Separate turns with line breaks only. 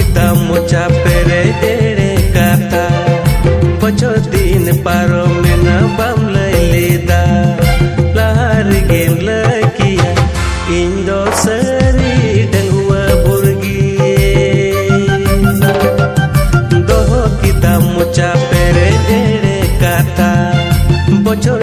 kita mocha pere ere kata bocho din paro mena bam lailida lahar gen lakia indo sari dangwa burgi doho kita mocha pere ere kata bocho